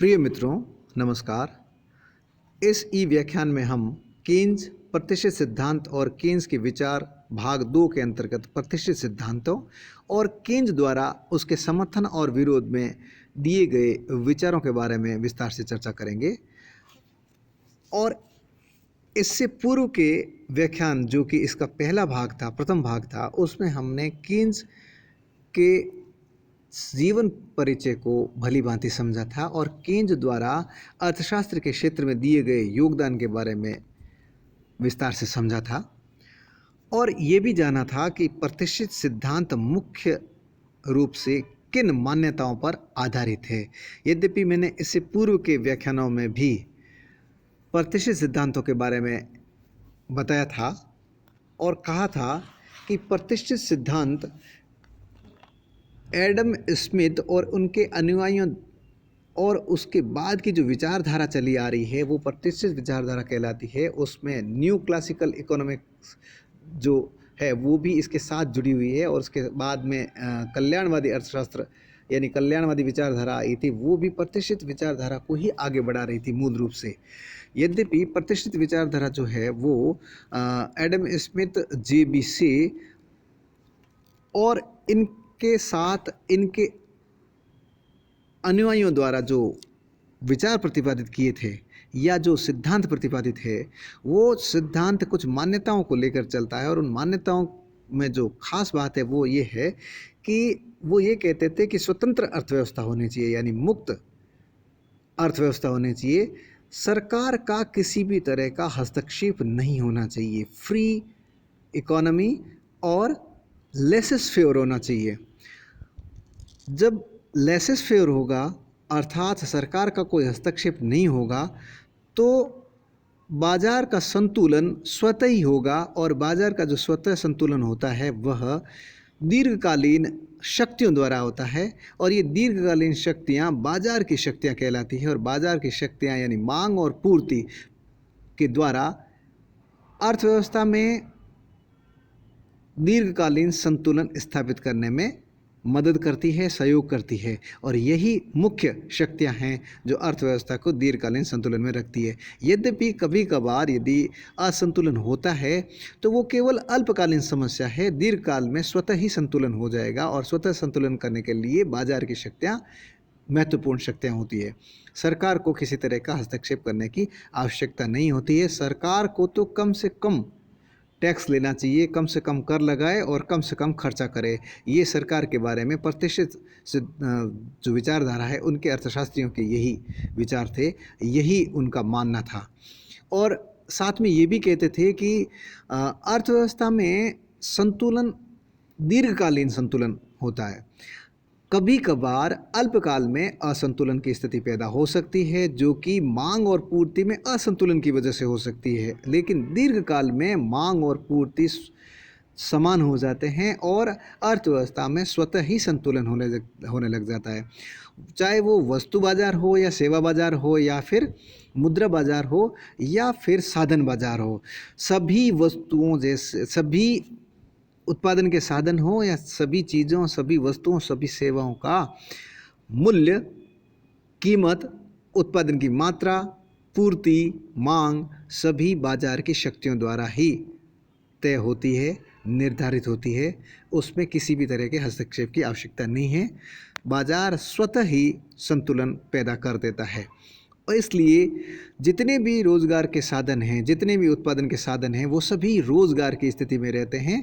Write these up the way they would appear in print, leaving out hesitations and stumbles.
प्रिय मित्रों, नमस्कार। इस ई व्याख्यान में हम केन्स प्रतिष्ठित सिद्धांत और केन्स के विचार भाग 2 के अंतर्गत प्रतिष्ठित सिद्धांतों और केन्स द्वारा उसके समर्थन और विरोध में दिए गए विचारों के बारे में विस्तार से चर्चा करेंगे। और इससे पूर्व के व्याख्यान, जो कि इसका पहला भाग था, प्रथम भाग था, उसमें हमने केन्स के जीवन परिचय को भली भांति समझा था और केन्स द्वारा अर्थशास्त्र के क्षेत्र में दिए गए योगदान के बारे में विस्तार से समझा था और ये भी जाना था कि प्रतिष्ठित सिद्धांत मुख्य रूप से किन मान्यताओं पर आधारित है। यद्यपि मैंने इससे पूर्व के व्याख्यानों में भी प्रतिष्ठित सिद्धांतों के बारे में बताया था और कहा था कि प्रतिष्ठित सिद्धांत एडम स्मिथ और उनके अनुयायियों और उसके बाद की जो विचारधारा चली आ रही है वो प्रतिष्ठित विचारधारा कहलाती है। उसमें न्यू क्लासिकल इकोनॉमिक्स जो है वो भी इसके साथ जुड़ी हुई है और उसके बाद में कल्याणवादी अर्थशास्त्र यानी कल्याणवादी विचारधारा आई थी, वो भी प्रतिष्ठित विचारधारा को ही आगे बढ़ा रही थी मूल रूप से। यद्यपि प्रतिष्ठित विचारधारा जो है वो एडम स्मिथ, जेबी से और इनके साथ इनके अनुयायियों द्वारा जो विचार प्रतिपादित किए थे या जो सिद्धांत प्रतिपादित है, वो सिद्धांत कुछ मान्यताओं को लेकर चलता है और उन मान्यताओं में जो खास बात है वो ये है कि वो ये कहते थे कि स्वतंत्र अर्थव्यवस्था होनी चाहिए, यानी मुक्त अर्थव्यवस्था होनी चाहिए। सरकार का किसी भी तरह का हस्तक्षेप नहीं होना चाहिए, फ्री इकोनॉमी और लेसेस फेयर होना चाहिए। जब लेसेस फेयर होगा अर्थात सरकार का कोई हस्तक्षेप नहीं होगा तो बाजार का संतुलन स्वतः ही होगा और बाजार का जो स्वतः संतुलन होता है वह दीर्घकालीन शक्तियों द्वारा होता है और ये दीर्घकालीन शक्तियाँ बाजार की शक्तियाँ कहलाती हैं और बाजार की शक्तियाँ यानी मांग और पूर्ति के द्वारा अर्थव्यवस्था में दीर्घकालीन संतुलन स्थापित करने में मदद करती है, सहयोग करती है और यही मुख्य शक्तियां हैं जो अर्थव्यवस्था को दीर्घकालीन संतुलन में रखती है। यद्यपि कभी कभार यदि असंतुलन होता है तो वो केवल अल्पकालीन समस्या है, दीर्घकाल में स्वतः ही संतुलन हो जाएगा और स्वतः संतुलन करने के लिए बाजार की शक्तियाँ महत्वपूर्ण शक्तियाँ होती है। सरकार को किसी तरह का हस्तक्षेप करने की आवश्यकता नहीं होती है। सरकार को तो कम से कम टैक्स लेना चाहिए, कम से कम कर लगाए और कम से कम खर्चा करे। ये सरकार के बारे में प्रतिष्ठित जो विचारधारा है उनके अर्थशास्त्रियों के यही विचार थे, यही उनका मानना था। और साथ में ये भी कहते थे कि अर्थव्यवस्था में संतुलन दीर्घकालीन संतुलन होता है। कभी कभार अल्पकाल में असंतुलन की स्थिति पैदा हो सकती है जो कि मांग और पूर्ति में असंतुलन की वजह से हो सकती है, लेकिन दीर्घकाल में मांग और पूर्ति समान हो जाते हैं और अर्थव्यवस्था में स्वतः ही संतुलन होने लग जाता है। चाहे वो वस्तु बाजार हो या सेवा बाजार हो या फिर मुद्रा बाजार हो या फिर साधन बाजार हो, सभी वस्तुओं जैसे सभी उत्पादन के साधन हो या सभी चीज़ों, सभी वस्तुओं, सभी सेवाओं का मूल्य, कीमत, उत्पादन की मात्रा, पूर्ति, मांग सभी बाजार की शक्तियों द्वारा ही तय होती है, निर्धारित होती है। उसमें किसी भी तरह के हस्तक्षेप की आवश्यकता नहीं है। बाजार स्वतः ही संतुलन पैदा कर देता है और इसलिए जितने भी रोज़गार के साधन हैं, जितने भी उत्पादन के साधन हैं, वो सभी रोज़गार की स्थिति में रहते हैं।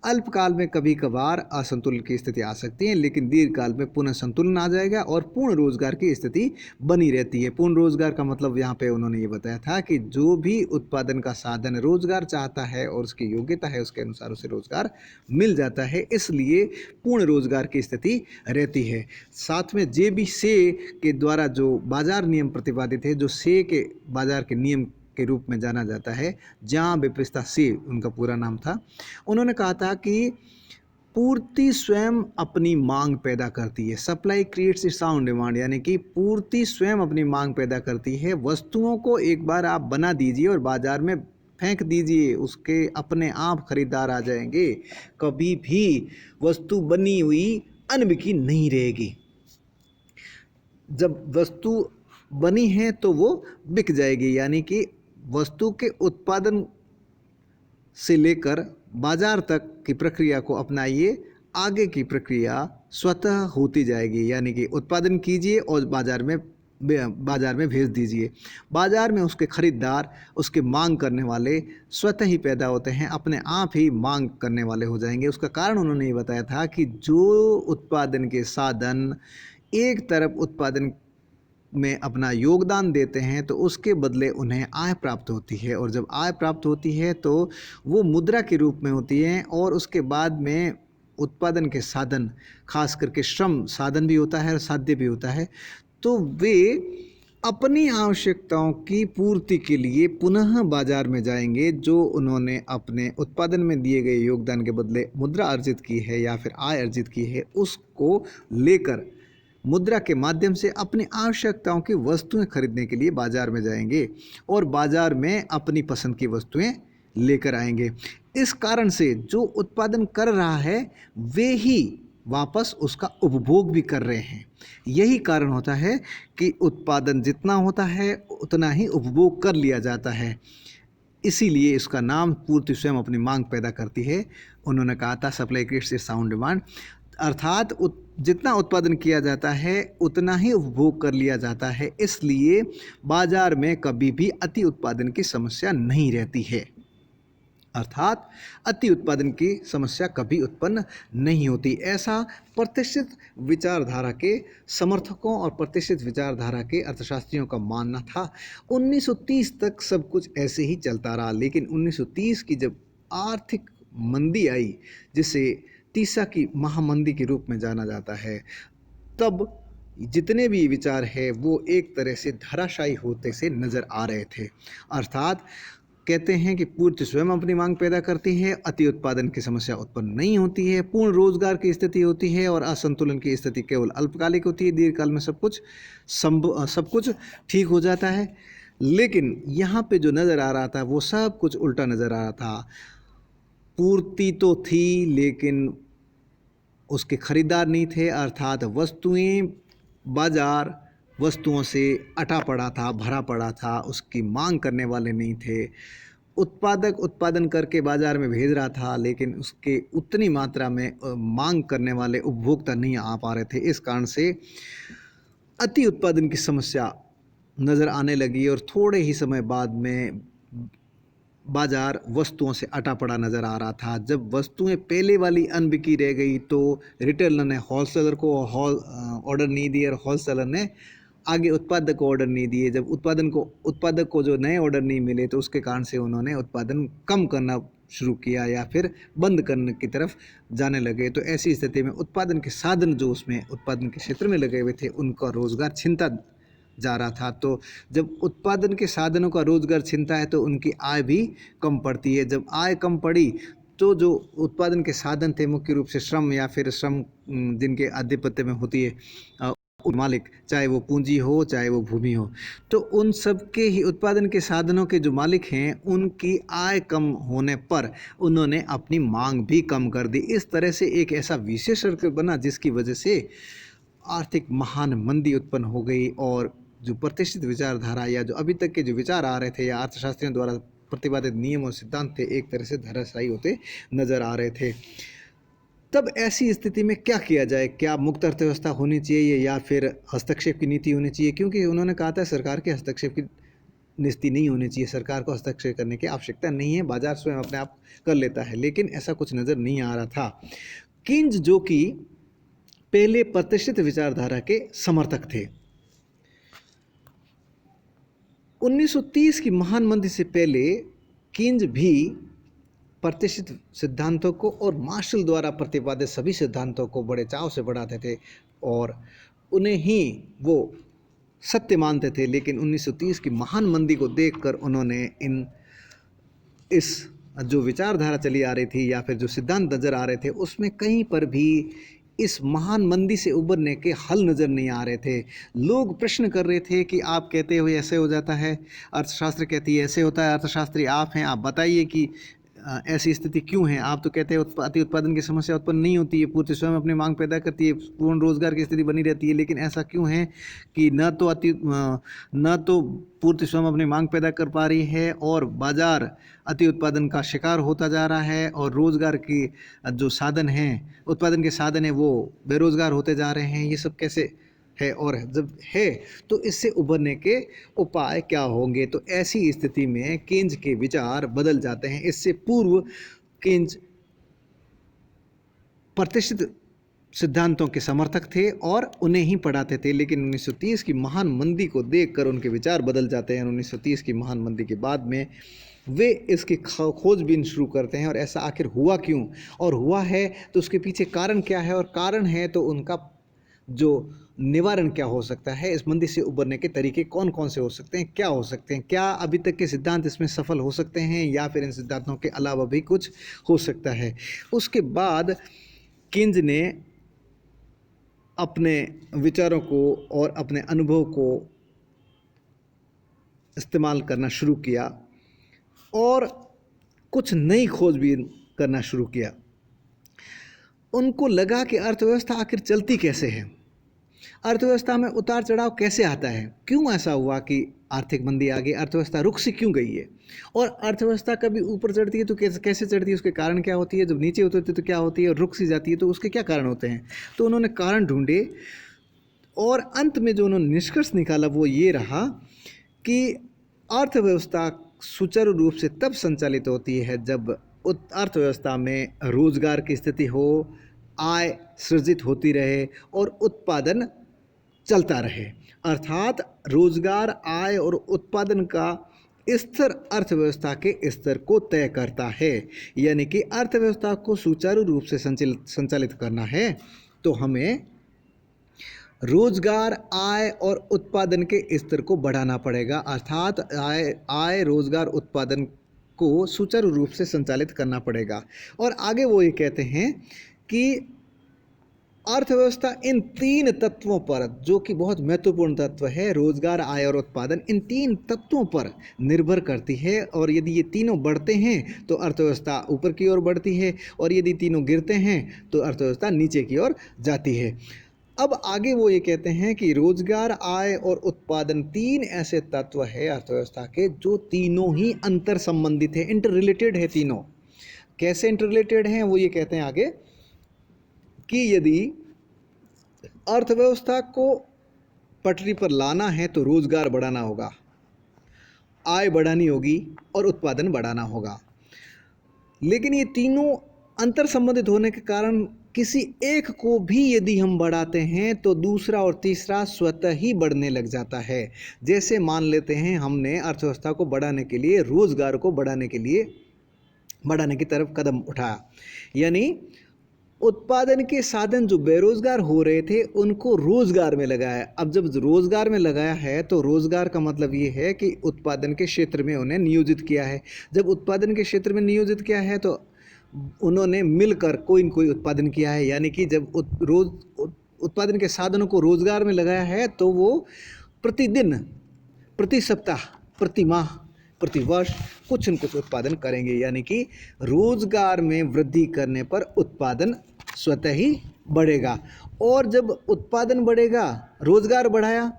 अल्पकाल में कभी कभार असंतुलन की स्थिति आ सकती है, लेकिन दीर्घकाल में पुनः संतुलन आ जाएगा और पूर्ण रोज़गार की स्थिति बनी रहती है। पूर्ण रोज़गार का मतलब यहाँ पे उन्होंने ये बताया था कि जो भी उत्पादन का साधन रोज़गार चाहता है और उसकी योग्यता है उसके अनुसार उसे रोज़गार मिल जाता है, इसलिए पूर्ण रोज़गार की स्थिति रहती है। साथ में जेबी से के द्वारा जो बाजार नियम प्रतिपादित है, जो से के बाजार के नियम के रूप में जाना जाता है, जॉन बैप्टिस्ट से उनका पूरा नाम था, उन्होंने कहा था कि पूर्ति स्वयं अपनी मांग पैदा करती है। Supply creates its own demand, यानी कि पूर्ति स्वयं अपनी मांग पैदा करती है। वस्तुओं को एक बार आप बना दीजिए और बाजार में फेंक दीजिए, उसके अपने आप खरीदार आ जाएंगे। कभी भी वस्तु बनी हुई अनबिकी नहीं रहेगी। जब वस्तु बनी है तो वो बिक जाएगी। यानी कि वस्तु के उत्पादन से लेकर बाजार तक की प्रक्रिया को अपनाइए, आगे की प्रक्रिया स्वतः होती जाएगी। यानी कि उत्पादन कीजिए और बाजार में भेज दीजिए। बाजार में उसके खरीदार, उसके मांग करने वाले स्वतः ही पैदा होते हैं, अपने आप ही मांग करने वाले हो जाएंगे। उसका कारण उन्होंने ये बताया था कि जो उत्पादन के साधन एक तरफ उत्पादन में अपना योगदान देते हैं तो उसके बदले उन्हें आय प्राप्त होती है, और जब आय प्राप्त होती है तो वो मुद्रा के रूप में होती है। और उसके बाद में उत्पादन के साधन, खास करके श्रम साधन भी होता है और साध्य भी होता है, तो वे अपनी आवश्यकताओं की पूर्ति के लिए पुनः बाजार में जाएंगे। जो उन्होंने अपने उत्पादन में दिए गए योगदान के बदले मुद्रा अर्जित की है या फिर आय अर्जित की है, उसको लेकर मुद्रा के माध्यम से अपनी आवश्यकताओं की वस्तुएं खरीदने के लिए बाजार में जाएंगे और बाजार में अपनी पसंद की वस्तुएं लेकर आएंगे। इस कारण से जो उत्पादन कर रहा है वे ही वापस उसका उपभोग भी कर रहे हैं। यही कारण होता है कि उत्पादन जितना होता है उतना ही उपभोग कर लिया जाता है। इसीलिए इसका नाम पूर्ति स्वयं अपनी मांग पैदा करती है। उन्होंने कहा था supply creates it's sound demand, अर्थात जितना उत्पादन किया जाता है उतना ही उपभोग कर लिया जाता है। इसलिए बाजार में कभी भी अति उत्पादन की समस्या नहीं रहती है, अर्थात अति उत्पादन की समस्या कभी उत्पन्न नहीं होती। ऐसा प्रतिष्ठित विचारधारा के समर्थकों और प्रतिष्ठित विचारधारा के अर्थशास्त्रियों का मानना था। 1930 तक सब कुछ ऐसे ही चलता रहा, लेकिन 1930 की जब आर्थिक मंदी आई, जिसे तीसा की महामंदी के रूप में जाना जाता है, तब जितने भी विचार है वो एक तरह से धराशायी होते से नजर आ रहे थे। अर्थात कहते हैं कि पूर्ति स्वयं अपनी मांग पैदा करती है, अति उत्पादन की समस्या उत्पन्न नहीं होती है, पूर्ण रोजगार की स्थिति होती है और असंतुलन की स्थिति केवल अल्पकालिक होती है, दीर्घकाल में सब कुछ ठीक हो जाता है। लेकिन यहाँ पे जो नज़र आ रहा था वो सब कुछ उल्टा नज़र आ रहा था। पूर्ति तो थी लेकिन उसके खरीदार नहीं थे, अर्थात बाजार वस्तुओं से अटा पड़ा था, भरा पड़ा था, उसकी मांग करने वाले नहीं थे। उत्पादक उत्पादन करके बाजार में भेज रहा था लेकिन उसके उतनी मात्रा में मांग करने वाले उपभोक्ता नहीं आ पा रहे थे। इस कारण से अति उत्पादन की समस्या नज़र आने लगी और थोड़े ही समय बाद में बाजार वस्तुओं से अटा पड़ा नज़र आ रहा था। जब वस्तुएं पहले वाली अनबिकी रह गई तो रिटेलर ने होलसेलर को ऑर्डर नहीं दिए और होलसेलर ने आगे उत्पादक को ऑर्डर नहीं दिए। जब उत्पादक को जो नए ऑर्डर नहीं मिले तो उसके कारण से उन्होंने उत्पादन कम करना शुरू किया या फिर बंद करने की तरफ जाने लगे। तो ऐसी स्थिति में उत्पादन के साधन जो उसमें उत्पादन के क्षेत्र में लगे हुए थे उनका रोजगार छिनता जा रहा था। तो जब उत्पादन के साधनों का रोजगार छिनता है तो उनकी आय भी कम पड़ती है। जब आय कम पड़ी तो जो उत्पादन के साधन थे, मुख्य रूप से श्रम या फिर श्रम जिनके आधिपत्य में होती है मालिक, चाहे वो पूंजी हो चाहे वो भूमि हो, तो उन सब के ही उत्पादन के साधनों के जो मालिक हैं उनकी आय कम होने पर उन्होंने अपनी मांग भी कम कर दी। इस तरह से एक ऐसा विशेष सर्कल बना जिसकी वजह से आर्थिक महान मंदी उत्पन्न हो गई और जो प्रतिष्ठित विचारधारा या जो अभी तक के जो विचार आ रहे थे या अर्थशास्त्रियों द्वारा प्रतिपादित नियम और सिद्धांत थे एक तरह से धराशायी होते नजर आ रहे थे। तब ऐसी स्थिति में क्या किया जाए? क्या मुक्त अर्थव्यवस्था होनी चाहिए या फिर हस्तक्षेप की नीति होनी चाहिए? क्योंकि उन्होंने कहा था सरकार के हस्तक्षेप की नीति नहीं होनी चाहिए, सरकार को हस्तक्षेप करने की आवश्यकता नहीं है, बाजार स्वयं अपने आप कर लेता है। लेकिन ऐसा कुछ नज़र नहीं आ रहा था। किन्ज जो कि पहले प्रतिष्ठित विचारधारा के समर्थक थे, 1930 की महान मंदी से पहले किन्ज भी प्रतिष्ठित सिद्धांतों को और मार्शल द्वारा प्रतिपादित सभी सिद्धांतों को बड़े चाव से बढ़ाते थे और उन्हें ही वो सत्य मानते थे। लेकिन 1930 की महान मंदी को देखकर उन्होंने इस जो विचारधारा चली आ रही थी या फिर जो सिद्धांत नज़र आ रहे थे उसमें कहीं पर भी इस महान मंदी से उबरने के हल नज़र नहीं आ रहे थे। लोग प्रश्न कर रहे थे कि आप कहते हो ऐसे हो जाता है, अर्थशास्त्र कहती है ऐसे होता है, अर्थशास्त्री आप हैं, आप बताइए कि ऐसी स्थिति क्यों है? आप तो कहते हैं अति उत्पादन की समस्या उत्पन्न नहीं होती है, पूर्ति स्वयं अपनी मांग पैदा करती है, पूर्ण रोजगार की स्थिति बनी रहती है, लेकिन ऐसा क्यों है कि न तो पूर्ति स्वयं अपनी मांग पैदा कर पा रही है और बाजार अति उत्पादन का शिकार होता जा रहा है, और रोजगार की जो साधन हैं, उत्पादन के साधन हैं, वो बेरोजगार होते जा रहे हैं। ये सब कैसे है? और जब है तो इससे उभरने के उपाय क्या होंगे? तो ऐसी स्थिति में केन्ज के विचार बदल जाते हैं। इससे पूर्व केन्ज प्रतिष्ठित सिद्धांतों के समर्थक थे और उन्हें ही पढ़ाते थे, लेकिन 1930 की महान मंदी को देखकर उनके विचार बदल जाते हैं। 1930 की महान मंदी के बाद में वे इसकी खोजबीन शुरू करते हैं, और ऐसा आखिर हुआ क्यों, और हुआ है तो उसके पीछे कारण क्या है, और कारण है तो उनका जो निवारण क्या हो सकता है, इस मंदी से उबरने के तरीके कौन कौन से हो सकते हैं, क्या हो सकते हैं, क्या अभी तक के सिद्धांत इसमें सफल हो सकते हैं, या फिर इन सिद्धांतों के अलावा भी कुछ हो सकता है। उसके बाद केन्ज ने अपने विचारों को और अपने अनुभव को इस्तेमाल करना शुरू किया और कुछ नई खोजबीन करना शुरू किया। उनको लगा कि अर्थव्यवस्था आखिर चलती कैसे है, अर्थव्यवस्था में उतार चढ़ाव कैसे आता है, क्यों ऐसा हुआ कि आर्थिक मंदी आ गई, अर्थव्यवस्था रुक सी क्यों गई है, और अर्थव्यवस्था कभी ऊपर चढ़ती है तो कैसे चढ़ती है, उसके कारण क्या होती है, जब नीचे उतरती है तो क्या होती है, और रुक सी जाती है तो उसके क्या कारण होते हैं। तो उन्होंने कारण ढूंढे और अंत में जो उन्होंने निष्कर्ष निकाला वो ये रहा कि अर्थव्यवस्था सुचारू रूप से तब संचालित होती है जब अर्थव्यवस्था में रोजगार की स्थिति हो, आय सृजित होती रहे और उत्पादन चलता रहे। अर्थात रोजगार, आय और उत्पादन का स्तर अर्थव्यवस्था के स्तर को तय करता है। यानी कि अर्थव्यवस्था को सुचारू रूप से संचालित करना है तो हमें रोजगार, आय और उत्पादन के स्तर को बढ़ाना पड़ेगा। अर्थात आय, रोजगार, उत्पादन को सुचारू रूप से संचालित करना पड़ेगा। और आगे वो ये कहते हैं कि अर्थव्यवस्था इन तीन तत्वों पर, जो कि बहुत महत्वपूर्ण तत्व है, रोजगार, आय और उत्पादन, इन तीन तत्वों पर निर्भर करती है। और यदि ये तीनों बढ़ते हैं तो अर्थव्यवस्था ऊपर की ओर बढ़ती है, और यदि तीनों गिरते हैं तो अर्थव्यवस्था नीचे की ओर जाती है। अब आगे वो ये कहते हैं कि रोजगार, आय और उत्पादन तीन ऐसे तत्व है अर्थव्यवस्था के जो तीनों ही अंतर संबंधित है, इंटर रिलेटेड है तीनों। कैसे इंटर रिलेटेड हैं वो ये कहते हैं आगे कि यदि अर्थव्यवस्था को पटरी पर लाना है तो रोजगार बढ़ाना होगा, आय बढ़ानी होगी और उत्पादन बढ़ाना होगा। लेकिन ये तीनों अंतर संबंधित होने के कारण किसी एक को भी यदि हम बढ़ाते हैं तो दूसरा और तीसरा स्वतः ही बढ़ने लग जाता है। जैसे मान लेते हैं हमने अर्थव्यवस्था को बढ़ाने के लिए, रोजगार को बढ़ाने के लिए बढ़ाने की तरफ कदम उठाया, यानी उत्पादन के साधन जो बेरोजगार हो रहे थे उनको रोजगार में लगाया। अब जब रोजगार में लगाया है तो रोजगार का मतलब ये है कि उत्पादन के क्षेत्र में उन्हें नियोजित किया है। जब उत्पादन के क्षेत्र में नियोजित किया है तो उन्होंने मिलकर कोई न कोई उत्पादन किया है। यानी कि जब उत्पादन के साधनों को रोजगार में लगाया है तो वो प्रतिदिन, प्रति सप्ताह, प्रति माह, प्रति वर्ष कुछ न कुछ उत्पादन करेंगे। यानी कि रोजगार में वृद्धि करने पर उत्पादन स्वतः ही बढ़ेगा। और जब उत्पादन बढ़ेगा, रोजगार बढ़ाया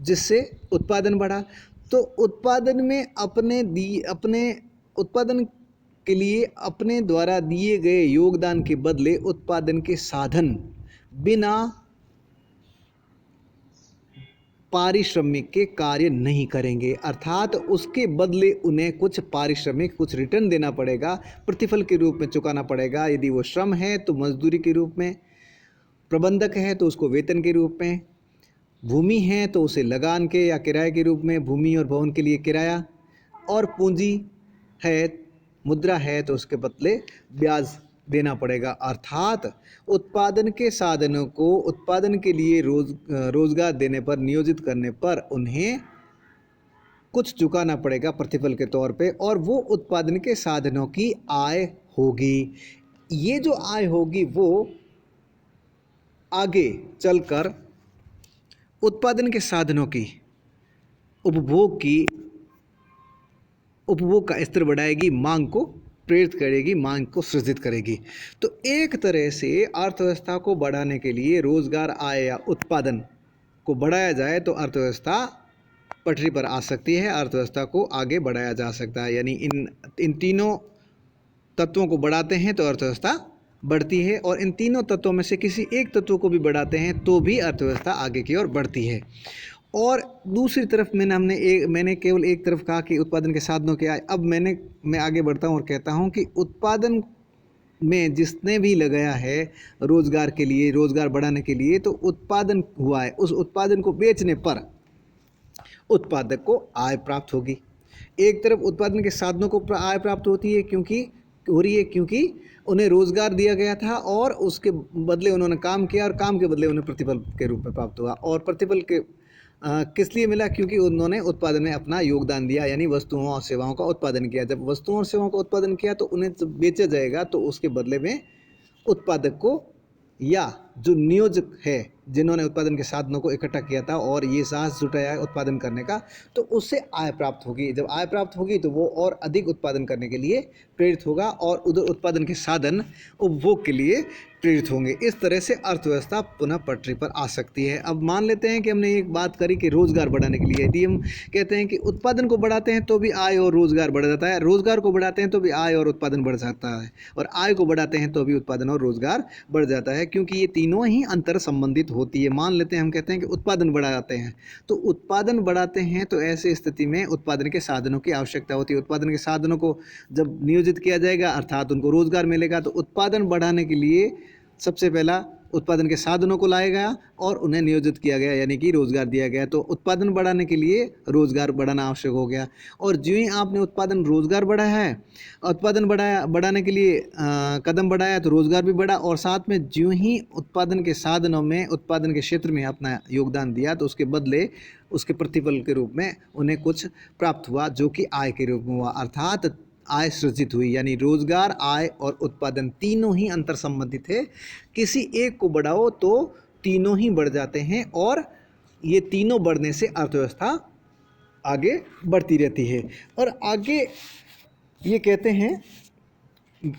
जिससे उत्पादन बढ़ा, तो उत्पादन में अपने उत्पादन के लिए अपने द्वारा दिए गए योगदान के बदले उत्पादन के साधन बिना पारिश्रमिक के कार्य नहीं करेंगे। अर्थात उसके बदले उन्हें कुछ पारिश्रमिक, कुछ रिटर्न देना पड़ेगा, प्रतिफल के रूप में चुकाना पड़ेगा। यदि वो श्रम है तो मजदूरी के रूप में, प्रबंधक है तो उसको वेतन के रूप में, भूमि है तो उसे लगान के या किराए के रूप में, भूमि और भवन के लिए किराया, और पूंजी है, मुद्रा है तो उसके बदले ब्याज देना पड़ेगा। अर्थात उत्पादन के साधनों को उत्पादन के लिए रोजगार देने पर, नियोजित करने पर उन्हें कुछ चुकाना पड़ेगा प्रतिफल के तौर पे, और वो उत्पादन के साधनों की आय होगी। ये जो आय होगी वो आगे चलकर उत्पादन के साधनों की उपभोग का स्तर बढ़ाएगी, मांग को प्रेरित करेगी, मांग को सृजित करेगी। तो एक तरह से अर्थव्यवस्था को बढ़ाने के लिए रोजगार, आय या उत्पादन को बढ़ाया जाए तो अर्थव्यवस्था पटरी पर आ सकती है, अर्थव्यवस्था को आगे बढ़ाया जा सकता है। यानी इन तीनों तत्वों को बढ़ाते हैं तो अर्थव्यवस्था बढ़ती है, और इन तीनों तत्वों में से किसी एक तत्व को भी बढ़ाते हैं तो भी अर्थव्यवस्था आगे की ओर बढ़ती है। और दूसरी तरफ मैंने केवल एक तरफ कहा कि उत्पादन के साधनों के आए। अब मैं आगे बढ़ता हूँ और कहता हूँ कि उत्पादन में जिसने भी लगाया है रोजगार के लिए, रोजगार बढ़ाने के लिए, तो उत्पादन हुआ है, उस उत्पादन को बेचने पर उत्पादक को आय प्राप्त होगी। एक तरफ उत्पादन के साधनों को आय प्राप्त होती है क्योंकि उन्हें रोजगार दिया गया था और उसके बदले उन्होंने काम किया, और काम के बदले उन्हें प्रतिफल के रूप में प्राप्त हुआ। और प्रतिफल के किस लिए मिला? क्योंकि उन्होंने उत्पादन में अपना योगदान दिया, यानी वस्तुओं और सेवाओं का उत्पादन किया। जब वस्तुओं और सेवाओं का उत्पादन किया तो उन्हें जब बेचा जाएगा तो उसके बदले में उत्पादक को या जो नियोजक है, जिन्होंने उत्पादन के साधनों को इकट्ठा किया था और ये साहस जुटाया है उत्पादन करने का, तो उससे आय प्राप्त होगी। जब आय प्राप्त होगी तो वो और अधिक उत्पादन करने के लिए प्रेरित होगा, और उधर उत्पादन के साधन उपभोग के लिए प्रेरित होंगे। इस तरह से अर्थव्यवस्था पुनः पटरी पर आ सकती है। अब मान लेते हैं कि हमने एक बात करी कि रोजगार बढ़ाने के लिए, यदि हम कहते हैं कि उत्पादन को बढ़ाते हैं तो भी आय और रोजगार बढ़ जाता है, रोजगार को बढ़ाते हैं तो भी आय और उत्पादन बढ़ जाता है, और आय को बढ़ाते हैं तो भी उत्पादन और रोजगार बढ़ जाता है, क्योंकि ये तीनों ही अंतर संबंधित होती है। मान लेते हैं, हम कहते हैं कि उत्पादन बढ़ाते हैं, तो उत्पादन बढ़ाते हैं तो ऐसी स्थिति में उत्पादन के साधनों की आवश्यकता होती है। उत्पादन के साधनों को जब नियोजित किया जाएगा अर्थात उनको रोजगार मिलेगा, तो उत्पादन बढ़ाने के लिए सबसे पहला उत्पादन के साधनों को लाया गया और उन्हें नियोजित किया गया, यानी कि रोजगार दिया गया। तो उत्पादन बढ़ाने के लिए रोजगार बढ़ाना आवश्यक हो गया। और जो ही आपने उत्पादन रोजगार बढ़ाया है, उत्पादन बढ़ाने के लिए कदम बढ़ाया तो रोजगार भी बढ़ा, और साथ में जो ही उत्पादन के साधनों में, उत्पादन के क्षेत्र में अपना योगदान दिया तो उसके बदले, उसके प्रतिफल के रूप में उन्हें कुछ प्राप्त हुआ, जो कि आय के रूप में हुआ, अर्थात आय सृजित हुई। यानी रोजगार, आय और उत्पादन तीनों ही अंतर संबंधित है। किसी एक को बढ़ाओ तो तीनों ही बढ़ जाते हैं, और ये तीनों बढ़ने से अर्थव्यवस्था आगे बढ़ती रहती है। और आगे ये कहते हैं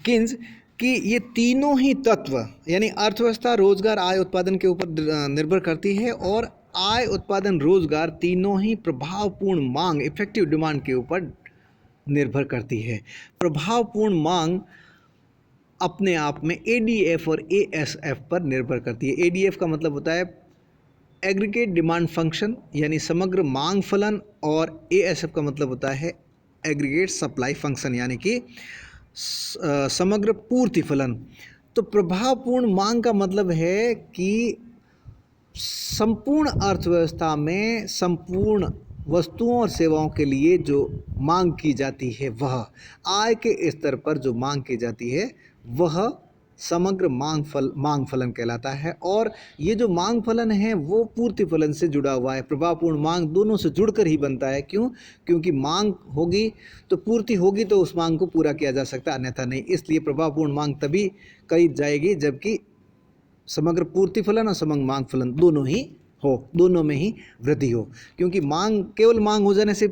किन्स कि ये तीनों ही तत्व, यानी अर्थव्यवस्था रोजगार, आय, उत्पादन के ऊपर निर्भर करती है, और आय, उत्पादन, रोजगार तीनों ही प्रभावपूर्ण मांग, इफेक्टिव डिमांड के ऊपर निर्भर करती है। प्रभावपूर्ण मांग अपने आप में एडीएफ और एएसएफ पर निर्भर करती है। एडीएफ का मतलब होता है एग्रीगेट डिमांड फंक्शन, यानी समग्र मांग फलन, और एएसएफ का मतलब होता है एग्रीगेट सप्लाई फंक्शन, यानी कि समग्र पूर्ति फलन। तो प्रभावपूर्ण मांग का मतलब है कि संपूर्ण अर्थव्यवस्था में संपूर्ण वस्तुओं और सेवाओं के लिए जो मांग की जाती है, वह आय के स्तर पर जो मांग की जाती है वह समग्र मांग फलन कहलाता है। और ये जो मांग फलन है वो पूर्ति फलन से जुड़ा हुआ है। प्रभावपूर्ण मांग दोनों से जुड़कर ही बनता है। क्यों? क्योंकि मांग होगी तो पूर्ति होगी, तो उस मांग को पूरा किया जा सकता है, अन्यथा नहीं। इसलिए प्रभावपूर्ण मांग तभी कही जाएगी जबकि समग्र पूर्ति फलन और समग्र मांग फलन दोनों ही हो, दोनों में ही वृद्धि हो। क्योंकि मांग, केवल मांग हो जाने से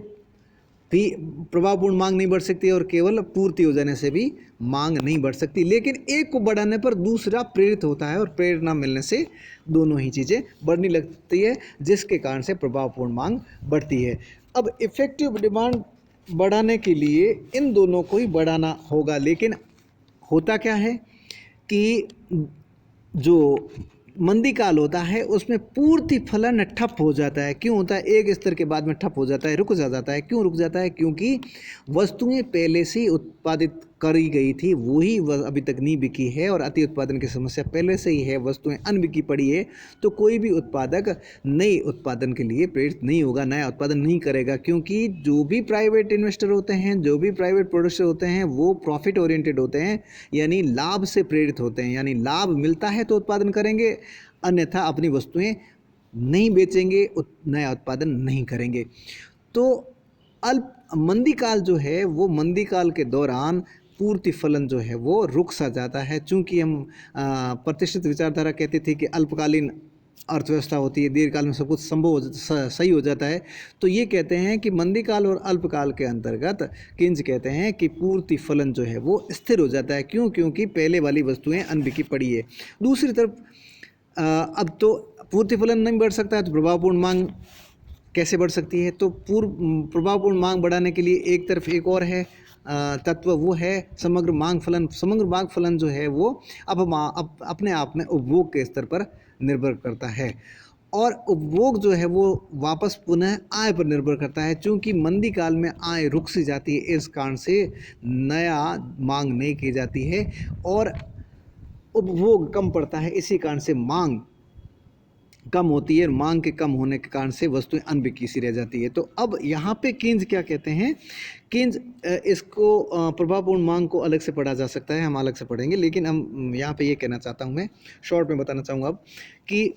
भी प्रभावपूर्ण मांग नहीं बढ़ सकती, और केवल पूर्ति हो जाने से भी मांग नहीं बढ़ सकती। लेकिन एक को बढ़ाने पर दूसरा प्रेरित होता है, और प्रेरणा मिलने से दोनों ही चीज़ें बढ़ने लगती है, जिसके कारण से प्रभावपूर्ण मांग बढ़ती है। अब इफेक्टिव डिमांड बढ़ाने के लिए इन दोनों को ही बढ़ाना होगा। लेकिन होता क्या है कि जो मंदी काल होता है उसमें पूर्ति फलन ठप हो जाता है। क्यों होता है? एक स्तर के बाद में ठप हो जाता है, रुक जाता है। क्यों रुक जाता है? क्योंकि वस्तुएं पहले से ही उत्पादित करी गई थी, वही अभी तक नहीं बिकी है, और अति उत्पादन की समस्या पहले से ही है, वस्तुएं अनबिकी पड़ी है। तो कोई भी उत्पादक नई उत्पादन के लिए प्रेरित नहीं होगा, नया उत्पादन नहीं करेगा, क्योंकि जो भी प्राइवेट इन्वेस्टर होते हैं, जो भी प्राइवेट प्रोड्यूसर होते हैं, वो प्रॉफिट ओरिएंटेड होते हैं, यानी लाभ से प्रेरित होते हैं। यानी लाभ मिलता है तो उत्पादन करेंगे, अन्यथा अपनी वस्तुएं नहीं बेचेंगे, नया उत्पादन नहीं करेंगे। तो अल्प मंदी काल जो है, वो मंदी काल के दौरान पूर्ति फलन जो है वो रुक सा जाता है। चूँकि हम प्रतिष्ठित विचारधारा कहती थी कि अल्पकालीन अर्थव्यवस्था होती है, दीर्घकाल में सब कुछ संभव सही हो जाता है। तो ये कहते हैं कि मंदीकाल और अल्पकाल के अंतर्गत किंज कहते हैं कि पूर्ति फलन जो है वो स्थिर हो जाता है। क्यों? क्योंकि पहले वाली वस्तुएं अनबिकी पड़ी है। दूसरी तरफ अब तो पूर्ति फलन नहीं बढ़ सकता है, तो प्रभावपूर्ण मांग कैसे बढ़ सकती है? तो प्रभावपूर्ण मांग बढ़ाने के लिए एक तरफ एक और है तत्व, वो है समग्र मांग फलन। समग्र मांग फलन जो है वो अब अपने आप में उपभोग के स्तर पर निर्भर करता है, और उपभोग जो है वो वापस पुनः आय पर निर्भर करता है। चूंकि मंदी काल में आय रुक सी जाती है, इस कारण से नया मांग नहीं की जाती है और उपभोग कम पड़ता है। इसी कारण से मांग कम होती है, मांग के कम होने के कारण से वस्तुएं अनबिकी सी रह जाती है। तो अब यहाँ पे किंज क्या कहते हैं? किंज इसको प्रभावपूर्ण मांग को अलग से पढ़ा जा सकता है, हम अलग से पढ़ेंगे, लेकिन हम यहाँ पे ये कहना चाहता हूँ, मैं शॉर्ट में बताना चाहूँगा अब कि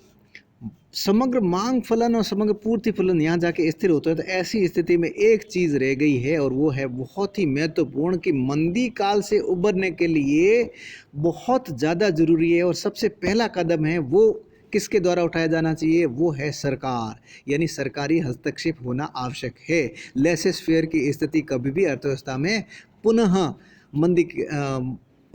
समग्र मांग फलन और समग्र पूर्ति फलन यहाँ जाके स्थिर होता है। तो ऐसी स्थिति में एक चीज़ रह गई है, और वो है बहुत ही महत्वपूर्ण कि मंदी काल से उबरने के लिए बहुत ज़्यादा ज़रूरी है और सबसे पहला कदम है वो किसके द्वारा उठाया जाना चाहिए? वो है सरकार, यानी सरकारी हस्तक्षेप होना आवश्यक है। लेसेस फेयर की स्थिति कभी भी अर्थव्यवस्था में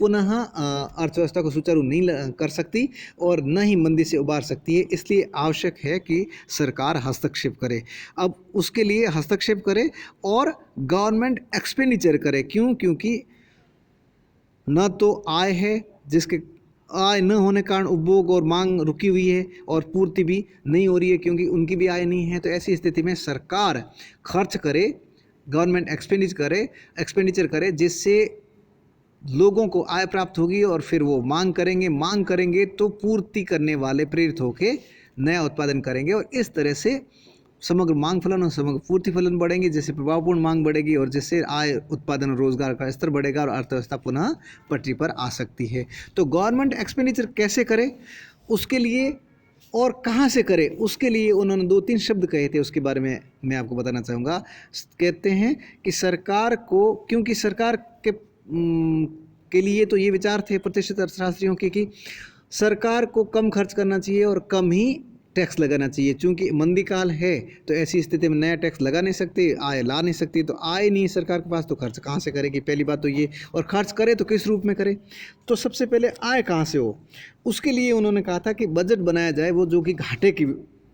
पुनः अर्थव्यवस्था को सुचारू नहीं कर सकती और न ही मंदी से उबार सकती है। इसलिए आवश्यक है कि सरकार हस्तक्षेप करे। अब उसके लिए हस्तक्षेप करे और गवर्नमेंट एक्सपेंडिचर करे। क्यों? क्योंकि न तो आय है, जिसके आय न होने के कारण उपभोग और मांग रुकी हुई है, और पूर्ति भी नहीं हो रही है क्योंकि उनकी भी आय नहीं है। तो ऐसी स्थिति में सरकार खर्च करे, गवर्नमेंट एक्सपेंडिचर करे, जिससे लोगों को आय प्राप्त होगी और फिर वो मांग करेंगे तो पूर्ति करने वाले प्रेरित होकर नया उत्पादन करेंगे, और इस तरह से समग्र मांग फलन और समग्र पूर्ति फलन बढ़ेंगे, जिससे प्रभावपूर्ण मांग बढ़ेगी और जिससे आय, उत्पादन और रोजगार का स्तर बढ़ेगा और अर्थव्यवस्था पुनः पटरी पर आ सकती है। तो गवर्नमेंट एक्सपेंडिचर कैसे करे, उसके लिए और कहाँ से करे, उसके लिए उन्होंने 2-3 शब्द कहे थे, उसके बारे में मैं आपको बताना चाहूँगा। कहते हैं कि सरकार को, क्योंकि सरकार के लिए तो ये विचार थे प्रतिष्ठित अर्थशास्त्रियों के कि सरकार को कम खर्च करना चाहिए और कम ही टैक्स लगाना चाहिए। चूँकि मंदी काल है तो ऐसी स्थिति में नया टैक्स लगा नहीं सकती, आय ला नहीं सकती, तो आय नहीं सरकार के पास तो खर्च कहाँ से करेगी? पहली बात तो ये, और खर्च करे तो किस रूप में करे? तो सबसे पहले आय कहाँ से हो, उसके लिए उन्होंने कहा था कि बजट बनाया जाए वो जो कि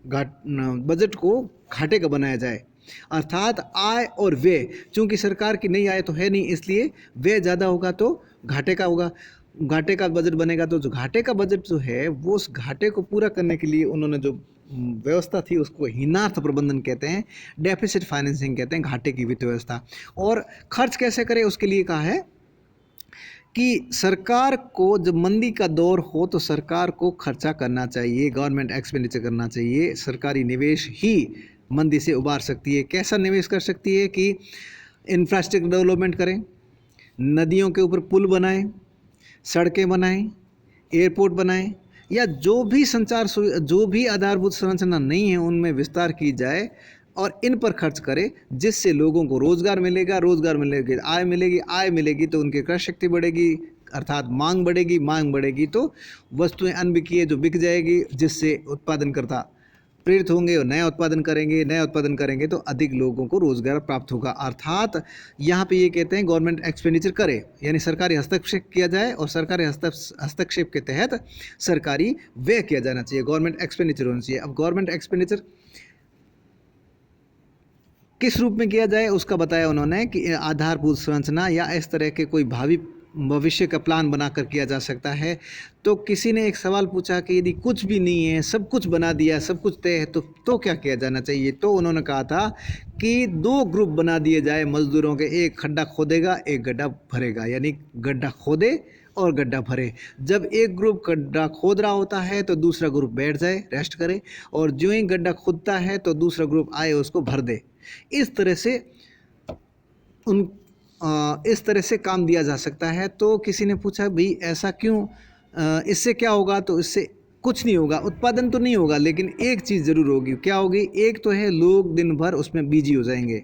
बजट को घाटे का बनाया जाए, अर्थात आय और व्यय। चूँकि सरकार की नई आय तो है नहीं, इसलिए व्यय ज़्यादा होगा तो घाटे का होगा, घाटे का बजट बनेगा। तो जो घाटे का बजट जो है वो उस घाटे को पूरा करने के लिए उन्होंने जो व्यवस्था थी उसको हीनार्थ प्रबंधन कहते हैं, डेफिसिट फाइनेंसिंग कहते हैं, घाटे की वित्त व्यवस्था। और खर्च कैसे करें उसके लिए कहा है कि सरकार को जब मंदी का दौर हो तो सरकार को खर्चा करना चाहिए, गवर्नमेंट एक्सपेंडिचर करना चाहिए। सरकारी निवेश ही मंदी से उबार सकती है। कैसा निवेश कर सकती है? कि इंफ्रास्ट्रक्चर डेवलपमेंट करें, नदियों के ऊपर पुल बनाएं, सड़कें बनाएं, एयरपोर्ट बनाएं, या जो भी आधारभूत संरचना नहीं है उनमें विस्तार की जाए और इन पर खर्च करे, जिससे लोगों को रोजगार मिलेगा आय मिलेगी तो उनकी क्रय शक्ति बढ़ेगी, अर्थात मांग बढ़ेगी तो वस्तुएं अनबिकी है जो बिक जाएगी, जिससे उत्पादनकर्ता प्रेरित होंगे और नया उत्पादन करेंगे तो अधिक लोगों को रोजगार प्राप्त होगा। अर्थात यहाँ पे ये कहते हैं गवर्नमेंट एक्सपेंडिचर करे, यानी सरकारी हस्तक्षेप किया जाए और सरकारी हस्तक्षेप के तहत सरकारी व्यय किया जाना चाहिए, गवर्नमेंट एक्सपेंडिचर होना चाहिए। अब गवर्नमेंट एक्सपेंडिचर किस रूप में किया जाए उसका बताया उन्होंने कि आधारभूत संरचना या इस तरह के कोई भविष्य का प्लान बनाकर किया जा सकता है। तो किसी ने एक सवाल पूछा कि यदि कुछ भी नहीं है, सब कुछ बना दिया, सब कुछ तय है, तो क्या किया जाना चाहिए? तो उन्होंने कहा था कि 2 ग्रुप बना दिए जाए मजदूरों के, एक खड्डा खोदेगा, एक गड्ढा भरेगा, यानी गड्ढा खोदे और गड्ढा भरे। जब एक ग्रुप गड्ढा खोद रहा होता है तो दूसरा ग्रुप बैठ जाए, रेस्ट करे, और जो ही गड्ढा खोदता है तो दूसरा ग्रुप आए उसको भर दे। इस तरह से काम दिया जा सकता है। तो किसी ने पूछा भाई ऐसा क्यों, इससे क्या होगा? तो इससे कुछ नहीं होगा, उत्पादन तो नहीं होगा, लेकिन एक चीज़ ज़रूर होगी। क्या होगी? एक तो है लोग दिन भर उसमें बिजी हो जाएंगे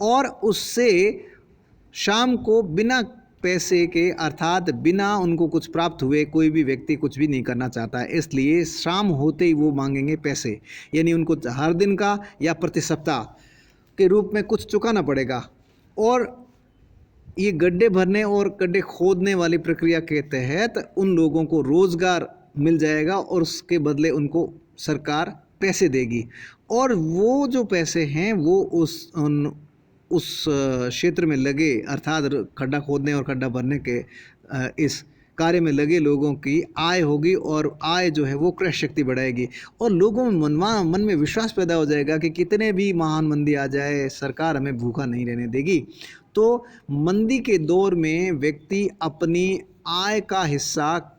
और उससे शाम को बिना पैसे के अर्थात बिना उनको कुछ प्राप्त हुए कोई भी व्यक्ति कुछ भी नहीं करना चाहता है। इसलिए शाम होते ही वो मांगेंगे पैसे, यानी उनको हर दिन का या प्रति सप्ताह के रूप में कुछ चुकाना पड़ेगा। और ये गड्ढे भरने और गड्ढे खोदने वाली प्रक्रिया के तहत उन लोगों को रोजगार मिल जाएगा और उसके बदले उनको सरकार पैसे देगी। और वो जो पैसे हैं वो उस क्षेत्र में लगे अर्थात खड्डा खोदने और खड्डा भरने के इस कार्य में लगे लोगों की आय होगी, और आय जो है वो क्रय शक्ति बढ़ाएगी। और लोगों में मन में विश्वास पैदा हो जाएगा कि कितने भी महान मंदी आ जाए सरकार हमें भूखा नहीं रहने देगी। तो मंदी के दौर में व्यक्ति अपनी आय का हिस्सा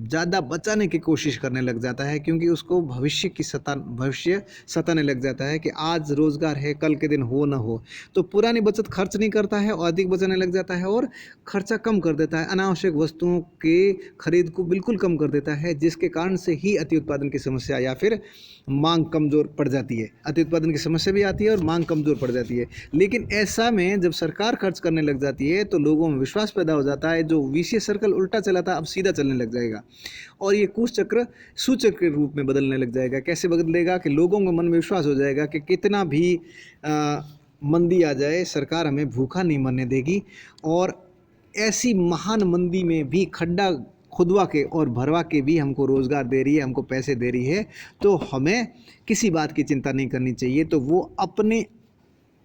ज़्यादा बचाने की कोशिश करने लग जाता है, क्योंकि उसको भविष्य सताने लग जाता है कि आज रोज़गार है, कल के दिन हो ना हो। तो पुरानी बचत खर्च नहीं करता है और अधिक बचाने लग जाता है और खर्चा कम कर देता है, अनावश्यक वस्तुओं के खरीद को बिल्कुल कम कर देता है, जिसके कारण से ही अति उत्पादन की समस्या या फिर मांग कमज़ोर पड़ जाती है। अति उत्पादन की समस्या भी आती है और मांग कमज़ोर पड़ जाती है। लेकिन ऐसा में जब सरकार खर्च करने लग जाती है तो लोगों में विश्वास पैदा हो जाता है, जो विषय सर्कल उल्टा चला था अब सीधा चलने लग जाएगा और ये कुश चक्र सूचक्र के रूप में बदलने लग जाएगा। कैसे बदलेगा कि लोगों के मन में विश्वास हो जाएगा कि कितना भी मंदी आ जाए सरकार हमें भूखा नहीं मरने देगी, और ऐसी महान मंदी में भी खड्डा खुदवा के और भरवा के भी हमको रोज़गार दे रही है, हमको पैसे दे रही है, तो हमें किसी बात की चिंता नहीं करनी चाहिए। तो वो अपने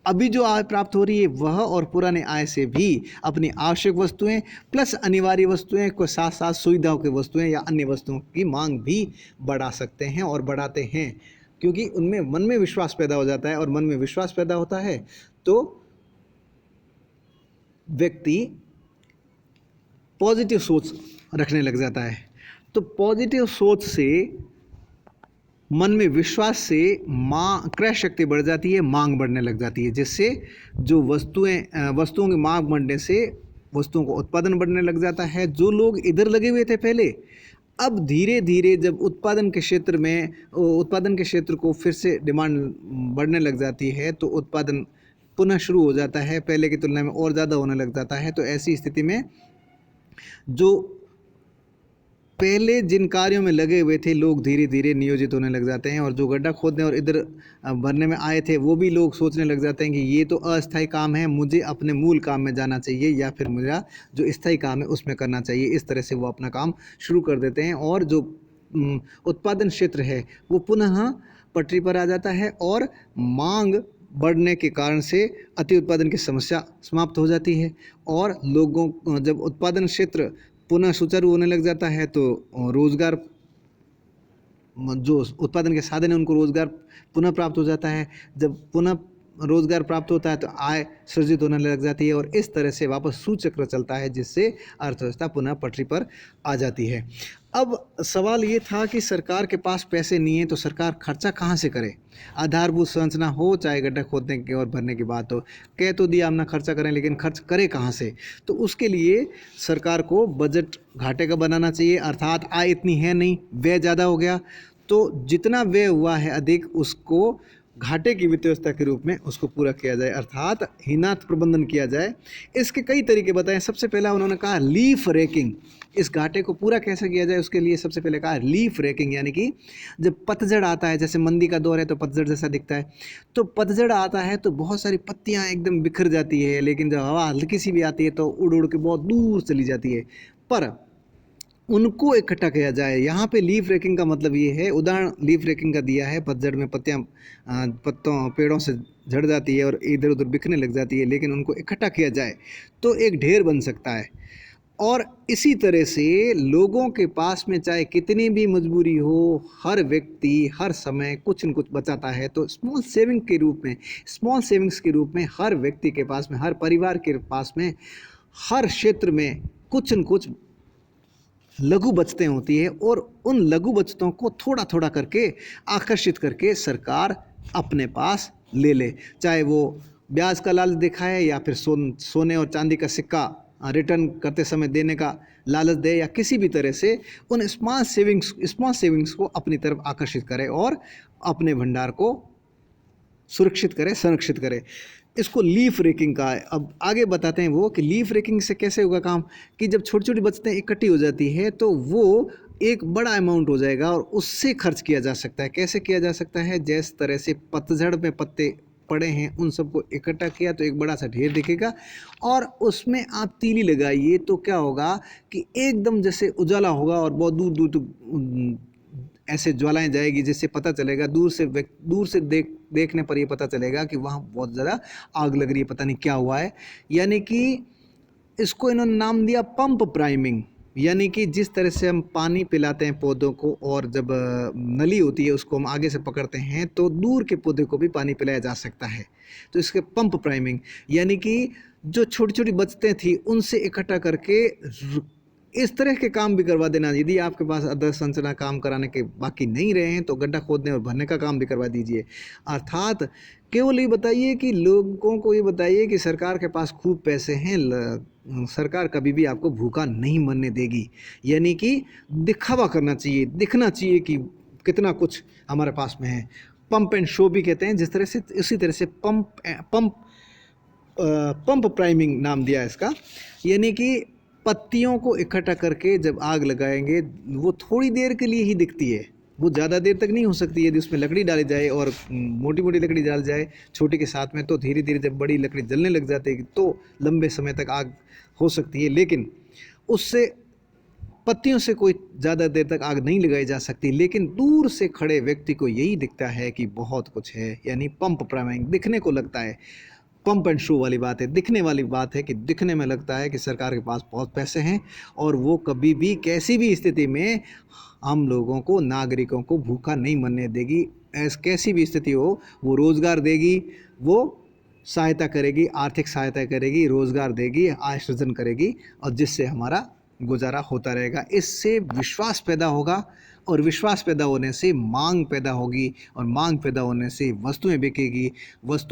अभी जो आय प्राप्त हो रही है वह और पुराने आय से भी अपनी आवश्यक वस्तुएं प्लस अनिवार्य वस्तुएं को साथ साथ सुविधाओं की वस्तुएं या अन्य वस्तुओं की मांग भी बढ़ा सकते हैं और बढ़ाते हैं, क्योंकि उनमें मन में विश्वास पैदा हो जाता है। और मन में विश्वास पैदा होता है तो व्यक्ति पॉजिटिव सोच रखने लग जाता है। तो पॉजिटिव सोच से, मन में विश्वास से क्रय शक्ति बढ़ जाती है, मांग बढ़ने लग जाती है, जिससे जो वस्तुओं की मांग बढ़ने से वस्तुओं का उत्पादन बढ़ने लग जाता है। जो लोग इधर लगे हुए थे पहले, अब धीरे धीरे जब उत्पादन के क्षेत्र को फिर से डिमांड बढ़ने लग जाती है तो उत्पादन पुनः शुरू हो जाता है, पहले की तुलना में और ज़्यादा होने लग जाता है। तो ऐसी स्थिति में जो पहले जिन कार्यों में लगे हुए थे लोग धीरे धीरे नियोजित होने लग जाते हैं, और जो गड्ढा खोदने और इधर भरने में आए थे वो भी लोग सोचने लग जाते हैं कि ये तो अस्थायी काम है, मुझे अपने मूल काम में जाना चाहिए या फिर मेरा जो स्थायी काम है उसमें करना चाहिए। इस तरह से वो अपना काम शुरू कर देते हैं और जो उत्पादन क्षेत्र है वो पुनः पटरी पर आ जाता है और मांग बढ़ने के कारण से अति उत्पादन की समस्या समाप्त हो जाती है। और लोगों जब उत्पादन क्षेत्र पुनः सुचारू होने लग जाता है तो रोज़गार, जो उत्पादन के साधन है उनको रोज़गार पुनः प्राप्त हो जाता है। जब पुनः रोज़गार प्राप्त होता है तो आय सृजित होने लग जाती है और इस तरह से वापस सुचक्र चलता है, जिससे अर्थव्यवस्था पुनः पटरी पर आ जाती है। अब सवाल ये था कि सरकार के पास पैसे नहीं है तो सरकार खर्चा कहाँ से करे। आधारभूत संरचना हो, चाहे गड्ढा खोदने की और भरने की बात हो, कह तो दिया हम ना खर्चा करें, लेकिन खर्च करे कहाँ से। तो उसके लिए सरकार को बजट घाटे का बनाना चाहिए, अर्थात आय इतनी है नहीं, व्यय ज़्यादा हो गया, तो जितना व्यय हुआ है अधिक उसको घाटे की वित्त व्यवस्था के रूप में उसको पूरा किया जाए, अर्थात हीनात प्रबंधन किया जाए। इसके कई तरीके बताएं। सबसे पहला उन्होंने कहा लीफ रेकिंग। इस घाटे को पूरा कैसे किया जाए उसके लिए सबसे पहले कहा लीफ रेकिंग, यानी कि जब पतझड़ आता है, जैसे मंदी का दौर है तो पतझड़ जैसा दिखता है, तो पतझड़ आता है तो बहुत सारी पत्तियां एकदम बिखर जाती है, लेकिन जब हवा हल्की सी भी आती है तो उड़ उड़ के बहुत दूर चली जाती है, पर उनको इकट्ठा किया जाए। यहाँ पे लीफ रेकिंग का मतलब ये है, उदाहरण लीफ रेकिंग का दिया है, पतझड़ में पेड़ों से झड़ जाती है और इधर उधर बिखरने लग जाती है, लेकिन उनको इकट्ठा किया जाए तो एक ढेर बन सकता है। और इसी तरह से लोगों के पास में चाहे कितनी भी मजबूरी हो, हर व्यक्ति हर समय कुछ न कुछ बचाता है। तो स्मॉल सेविंग्स के रूप में हर व्यक्ति के पास में, हर परिवार के पास में, हर क्षेत्र में कुछ न कुछ लघु बचतें होती है, और उन लघु बचतों को थोड़ा थोड़ा करके आकर्षित करके सरकार अपने पास ले ले, चाहे वो ब्याज का लालच दिखाए या फिर सोने और चांदी का सिक्का रिटर्न करते समय देने का लालच दे, या किसी भी तरह से उन स्मॉल सेविंग्स को अपनी तरफ आकर्षित करे और अपने भंडार को सुरक्षित करे, संरक्षित करे। इसको लीफ रेकिंग का है। अब आगे बताते हैं वो कि लीफ रेकिंग से कैसे होगा काम, कि जब छोटी छोटी बचतें इकट्ठी हो जाती है तो वो एक बड़ा अमाउंट हो जाएगा और उससे खर्च किया जा सकता है। कैसे किया जा सकता है, जिस तरह से पतझड़ में पत्ते पड़े हैं उन सबको इकट्ठा किया तो एक बड़ा सा ढेर दिखेगा, और उसमें आप तीली लगाइए तो क्या होगा कि एकदम जैसे उजाला होगा और बहुत दूर दूर तक ऐसे ज्वालाएं जाएगी, जिससे पता चलेगा दूर से देखने पर ये पता चलेगा कि वहाँ बहुत ज़्यादा आग लग रही है, पता नहीं क्या हुआ है। यानी कि इसको इन्होंने नाम दिया पंप प्राइमिंग। यानी कि जिस तरह से हम पानी पिलाते हैं पौधों को और जब नली होती है उसको हम आगे से पकड़ते हैं तो दूर के पौधे को भी पानी पिलाया जा सकता है, तो इसके पंप प्राइमिंग। यानी कि जो छोटी छोटी बचतें थी उनसे इकट्ठा करके इस तरह के काम भी करवा देना। यदि आपके पास आदर्श संरचना काम कराने के बाकी नहीं रहे हैं तो गड्ढा खोदने और भरने का काम भी करवा दीजिए। अर्थात केवल ये बताइए कि लोगों को ये बताइए कि सरकार के पास खूब पैसे हैं, सरकार कभी भी आपको भूखा नहीं मरने देगी। यानी कि दिखावा करना चाहिए, दिखना चाहिए कि कितना कुछ हमारे पास में है। पंप एंड शो भी कहते हैं जिस तरह से, इसी तरह से पंप प्राइमिंग नाम दिया इसका। यानी कि पत्तियों को इकट्ठा करके जब आग लगाएंगे वो थोड़ी देर के लिए ही दिखती है, वो ज़्यादा देर तक नहीं हो सकती। यदि उसमें लकड़ी डाली जाए और मोटी मोटी लकड़ी डाली जाए छोटी के साथ में तो धीरे धीरे जब बड़ी लकड़ी जलने लग जाती है तो लंबे समय तक आग हो सकती है, लेकिन उससे पत्तियों से कोई ज़्यादा देर तक आग नहीं लगाई जा सकती। लेकिन दूर से खड़े व्यक्ति को यही दिखता है कि बहुत कुछ है, यानी पंप प्राइमिंग दिखने को लगता है। पंप एंड शो वाली बात है, दिखने वाली बात है कि दिखने में लगता है कि सरकार के पास बहुत पैसे हैं और वो कभी भी कैसी भी स्थिति में हम लोगों को, नागरिकों को भूखा नहीं मरने देगी। कैसी भी स्थिति हो वो रोज़गार देगी, वो सहायता करेगी, आर्थिक सहायता करेगी, रोज़गार देगी, आय सृजन करेगी, और जिससे हमारा गुजारा होता रहेगा। इससे विश्वास पैदा होगा और विश्वास पैदा होने से मांग पैदा होगी और मांग पैदा होने से वस्तुएं बिकेगी।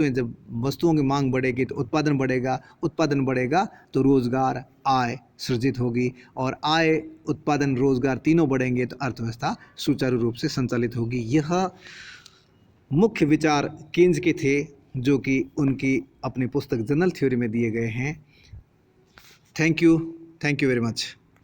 जब वस्तुओं की मांग बढ़ेगी तो उत्पादन बढ़ेगा, उत्पादन बढ़ेगा तो रोज़गार, आय सृजित होगी, और आय, उत्पादन, रोज़गार तीनों बढ़ेंगे तो अर्थव्यवस्था सुचारू रूप से संचालित होगी। यह मुख्य विचार केन्स के थे जो कि उनकी अपनी पुस्तक जनरल थ्योरी में दिए गए हैं। Thank you very much.